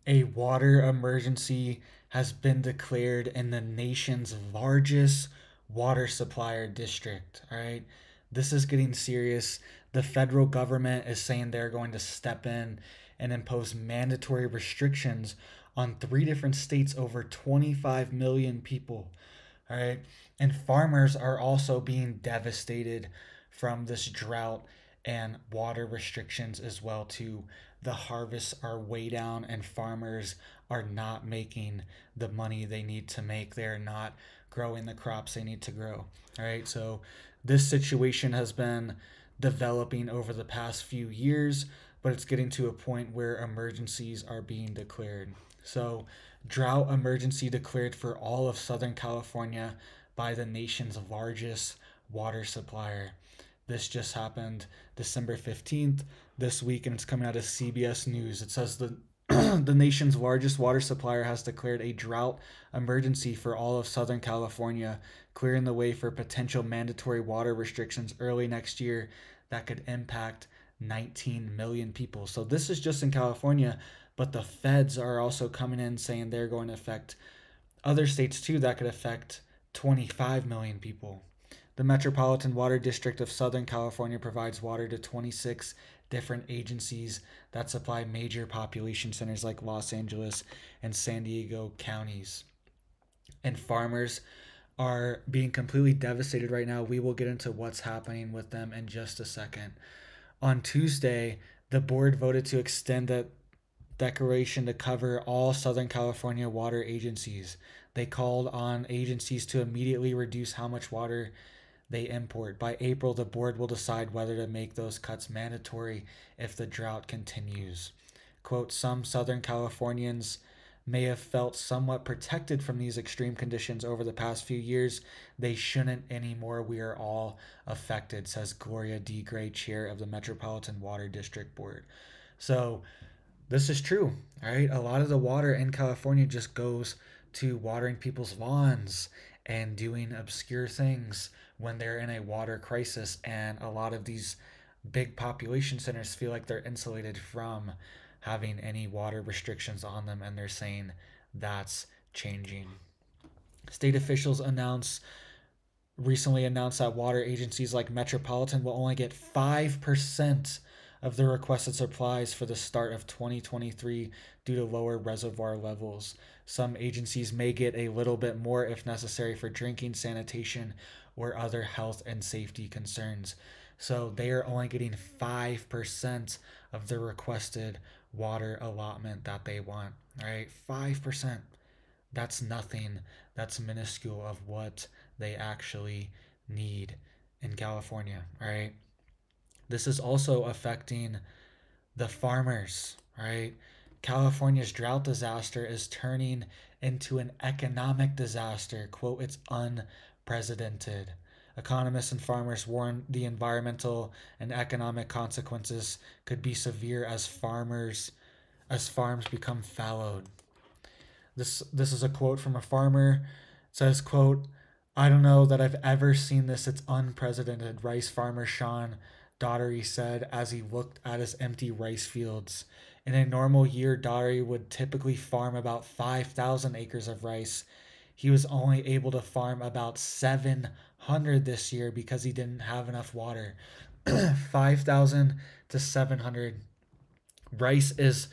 A water emergency has been declared in the nation's largest water supplier district. All right. This is getting serious. The federal government is saying they're going to step in and impose mandatory restrictions on three different states, over 25 million people. All right. And farmers are also being devastated from this drought and water restrictions as well too. The harvests are way down and farmers are not making the money they need to make. They're not growing the crops they need to grow. All right. So this situation has been developing over the past few years, but it's getting to a point where emergencies are being declared. So drought emergency declared for all of Southern California by the nation's largest water supplier. This just happened December 15th this week, and it's coming out of CBS News. It says the nation's largest water supplier has declared a drought emergency for all of Southern California, clearing the way for potential mandatory water restrictions early next year that could impact 19 million people. So this is just in California, but the feds are also coming in saying they're going to affect other states too. That could affect 25 million people. The Metropolitan Water District of Southern California provides water to 26 different agencies that supply major population centers like Los Angeles and San Diego counties. And farmers are being completely devastated right now. We will get into what's happening with them in just a second. On Tuesday, the board voted to extend the declaration to cover all Southern California water agencies. They called on agencies to immediately reduce how much water they import. By April, the board will decide whether to make those cuts mandatory if the drought continues. Quote, some Southern Californians may have felt somewhat protected from these extreme conditions over the past few years. They shouldn't anymore. We are all affected, says Gloria D. Gray, chair of the Metropolitan Water District Board. So this is true, right? A lot of the water in California just goes to watering people's lawns and doing obscure things when they're in a water crisis. And a lot of these big population centers feel like they're insulated from having any water restrictions on them, and they're saying that's changing. State officials recently announced that water agencies like Metropolitan will only get 5% of the requested supplies for the start of 2023 due to lower reservoir levels. Some agencies may get a little bit more if necessary for drinking, sanitation, or other health and safety concerns. So they are only getting 5% of the requested water allotment that they want, right? 5%. That's nothing. That's minuscule of what they actually need in California, right? This is also affecting the farmers, right? California's drought disaster is turning into an economic disaster. Quote, it's unprecedented. Economists and farmers warn the environmental and economic consequences could be severe as farms become fallowed. This is a quote from a farmer. It says, quote, I don't know that I've ever seen this. It's unprecedented, rice farmer Sean Daugherty said as he looked at his empty rice fields. In a normal year, Daugherty would typically farm about 5,000 acres of rice. He was only able to farm about 700 this year because he didn't have enough water. 5,000 to 700. Rice is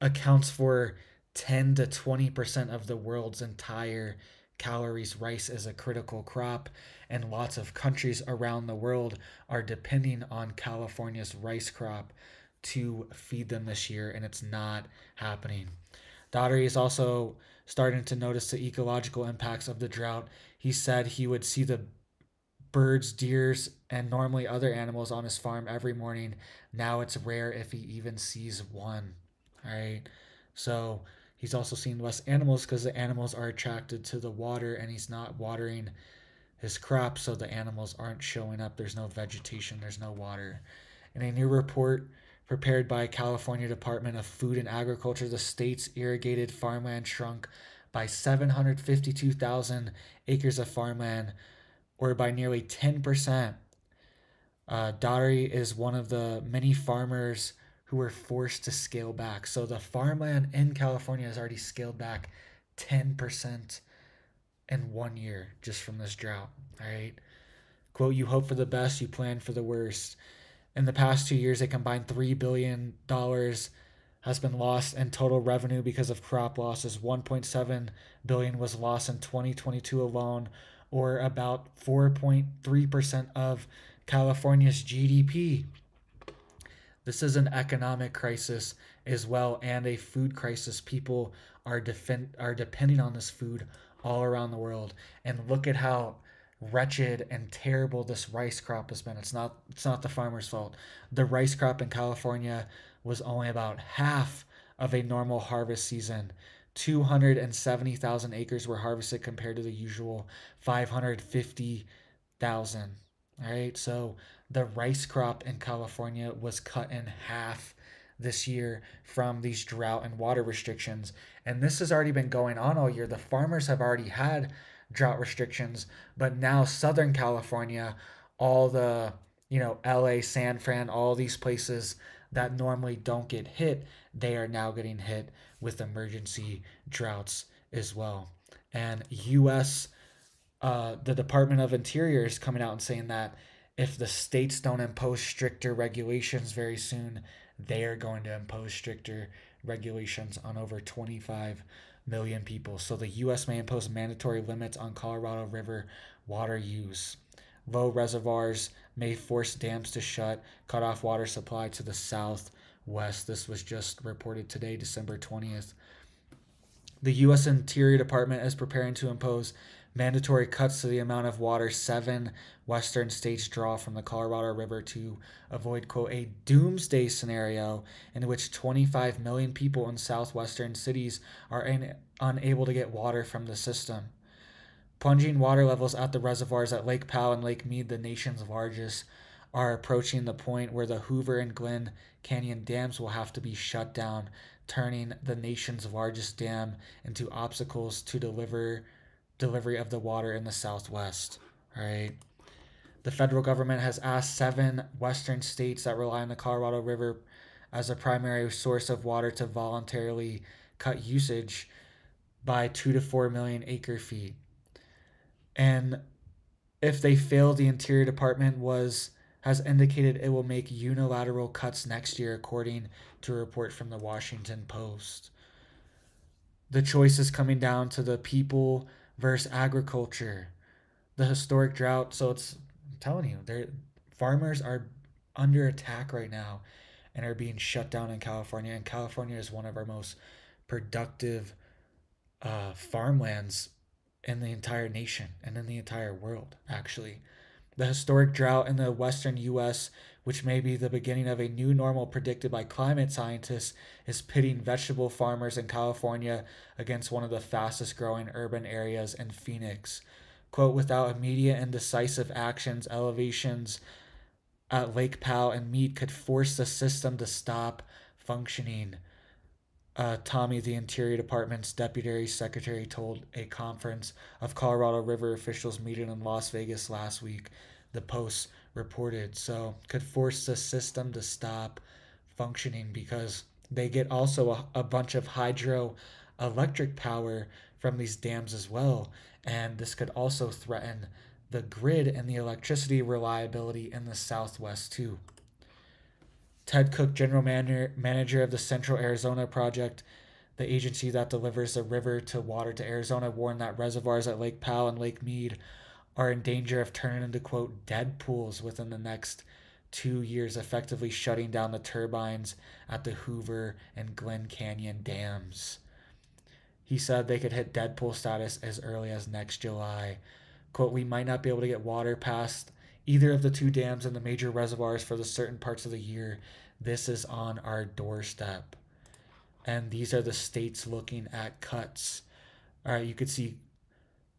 accounts for 10 to 20% of the world's entire calories. Rice is a critical crop, and lots of countries around the world are depending on California's rice crop to feed them this year, and it's not happening. Daugherty is also starting to notice the ecological impacts of the drought. He said he would see the birds, deers, and normally other animals on his farm every morning. Now it's rare if he even sees one. All right. So he's also seeing less animals because the animals are attracted to the water, and he's not watering his crops, so the animals aren't showing up. There's no vegetation, there's no water. In a new report prepared by California Department of Food and Agriculture, the state's irrigated farmland shrunk by 752,000 acres of farmland, or by nearly 10%. Daugherty is one of the many farmers who were forced to scale back. So the farmland in California has already scaled back 10% in 1 year just from this drought. All right. Quote, you hope for the best, you plan for the worst. In the past 2 years, a combined $3 billion has been lost in total revenue because of crop losses. 1.7 billion was lost in 2022 alone, or about 4.3% of California's GDP. This is an economic crisis as well, and a food crisis. People are depending on this food all around the world. And look at how wretched and terrible this rice crop has been. It's not the farmer's fault. The rice crop in California was only about half of a normal harvest season. 270,000 acres were harvested compared to the usual 550,000. All right, so the rice crop in California was cut in half this year from these drought and water restrictions. And this has already been going on all year. The farmers have already had drought restrictions, but now Southern California, all the, LA, San Fran, all these places that normally don't get hit, they are now getting hit with emergency droughts as well. And the Department of Interior is coming out and saying that if the states don't impose stricter regulations very soon, they are going to impose stricter regulations on over 25 million people. So the U.S. may impose mandatory limits on Colorado River water use. Low reservoirs may force dams to shut, cut off water supply to the southwest. This was just reported today, December 20th. The U.S. Interior Department is preparing to impose mandatory cuts to the amount of water 7 western states draw from the Colorado River to avoid, quote, a doomsday scenario in which 25 million people in southwestern cities are unable to get water from the system. Plunging water levels at the reservoirs at Lake Powell and Lake Mead, the nation's largest, are approaching the point where the Hoover and Glen Canyon dams will have to be shut down, turning the nation's largest dam into obstacles to delivery of the water in the southwest. Right? The federal government has asked 7 western states that rely on the Colorado River as a primary source of water to voluntarily cut usage by 2 to 4 million acre feet. And if they fail, the Interior Department has indicated it will make unilateral cuts next year, according to a report from the Washington Post. The choice is coming down to the people versus agriculture. The historic drought, I'm telling you, farmers are under attack right now and are being shut down in California. And California is one of our most productive farmlands in the entire nation and in the entire world, actually. The historic drought in the western U.S., which may be the beginning of a new normal predicted by climate scientists, is pitting vegetable farmers in California against one of the fastest growing urban areas in Phoenix. Quote, without immediate and decisive actions, elevations at Lake Powell and Mead could force the system to stop functioning. Tommy, the Interior Department's Deputy Secretary, told a conference of Colorado River officials meeting in Las Vegas last week, the Post reported. So could force the system to stop functioning because they get also a bunch of hydroelectric power from these dams as well. And this could also threaten the grid and the electricity reliability in the Southwest too. Ted Cook, general manager of the Central Arizona Project, the agency that delivers the river to water to Arizona, warned that reservoirs at Lake Powell and Lake Mead are in danger of turning into, quote, dead pools within the next 2 years, effectively shutting down the turbines at the Hoover and Glen Canyon dams. He said they could hit dead pool status as early as next July. Quote, we might not be able to get water past either of the 2 dams and the major reservoirs for the certain parts of the year. This is on our doorstep. And these are the states looking at cuts. All right, you could see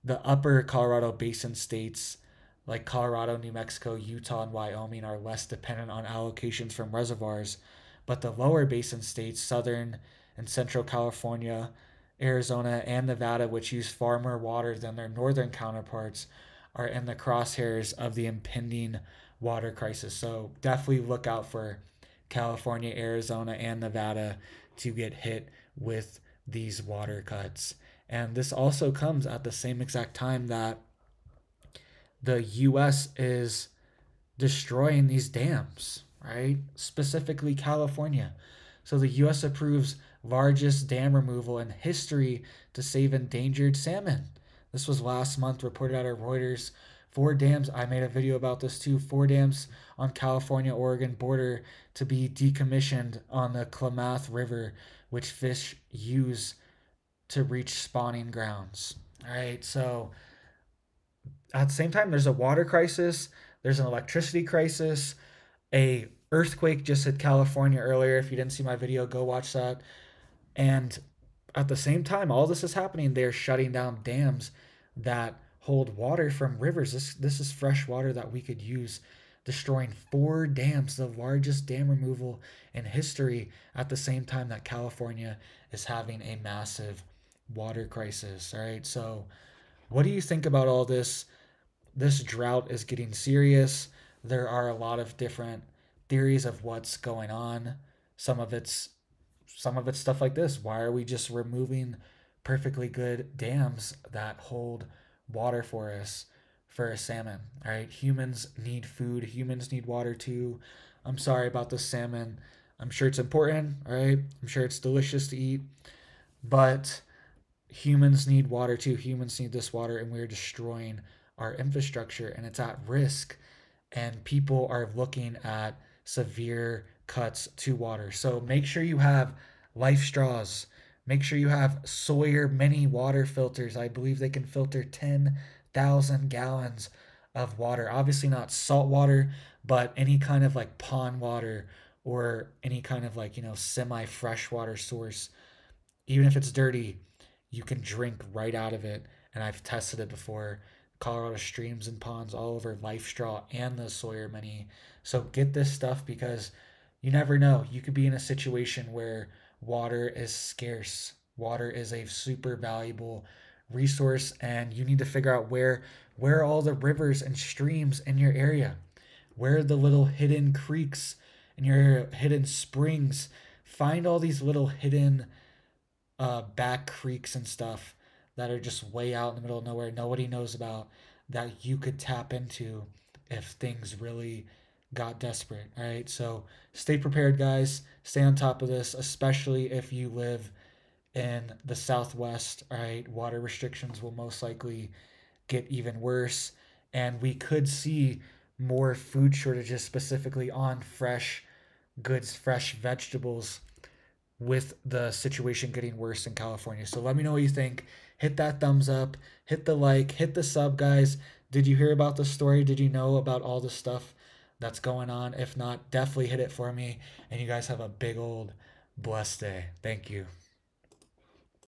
the upper Colorado Basin states like Colorado, New Mexico, Utah, and Wyoming are less dependent on allocations from reservoirs. But the lower basin states, Southern and Central California, Arizona, and Nevada, which use far more water than their northern counterparts, are in the crosshairs of the impending water crisis. So definitely look out for California, Arizona, and Nevada to get hit with these water cuts. And this also comes at the same exact time that the US is destroying these dams, right? Specifically California. So the US approves largest dam removal in history to save endangered salmon. This was last month reported out of Reuters. Four dams, I made a video about this too. Four dams on California Oregon border to be decommissioned on the Klamath River, which fish use to reach spawning grounds. All right, so at the same time, there's a water crisis, there's an electricity crisis, a earthquake just hit California earlier. If you didn't see my video, go watch that. And at the same time, all this is happening. They're shutting down dams that hold water from rivers. This is fresh water that we could use, destroying four dams, the largest dam removal in history, at the same time that California is having a massive water crisis. All right, so what do you think about all this? This drought is getting serious. There are a lot of different theories of what's going on. Some of it's some of it's stuff like this. Why are we just removing perfectly good dams that hold water for us for a salmon? All right, humans need food. Humans need water too. I'm sorry about the salmon. I'm sure it's important. All right, I'm sure it's delicious to eat, but humans need water too. Humans need this water, and we're destroying our infrastructure, and it's at risk. And people are looking at severe cuts to water. So make sure you have life straws. Make sure you have Sawyer mini water filters. I believe they can filter 10,000 gallons of water. Obviously not salt water, but any kind of like pond water or any kind of like, semi freshwater source. Even if it's dirty, you can drink right out of it. And I've tested it before. Colorado streams and ponds all over Life Straw and the Sawyer Mini. So get this stuff because you never know. You could be in a situation where water is scarce. Water is a super valuable resource, and you need to figure out where are all the rivers and streams in your area. Where are the little hidden creeks in your area, hidden springs? Find all these little hidden back creeks and stuff that are just way out in the middle of nowhere, nobody knows about, that you could tap into if things really got desperate. All right, so stay prepared, guys. Stay on top of this, especially if you live in the Southwest. All right, water restrictions will most likely get even worse, and we could see more food shortages, specifically on fresh goods, fresh vegetables, with the situation getting worse in California. So let me know what you think. Hit that thumbs up, hit the like, hit the sub, guys. Did you hear about the story? Did you know about all the stuff that's going on? If not, definitely hit it for me. And you guys have a big old blessed day. Thank you.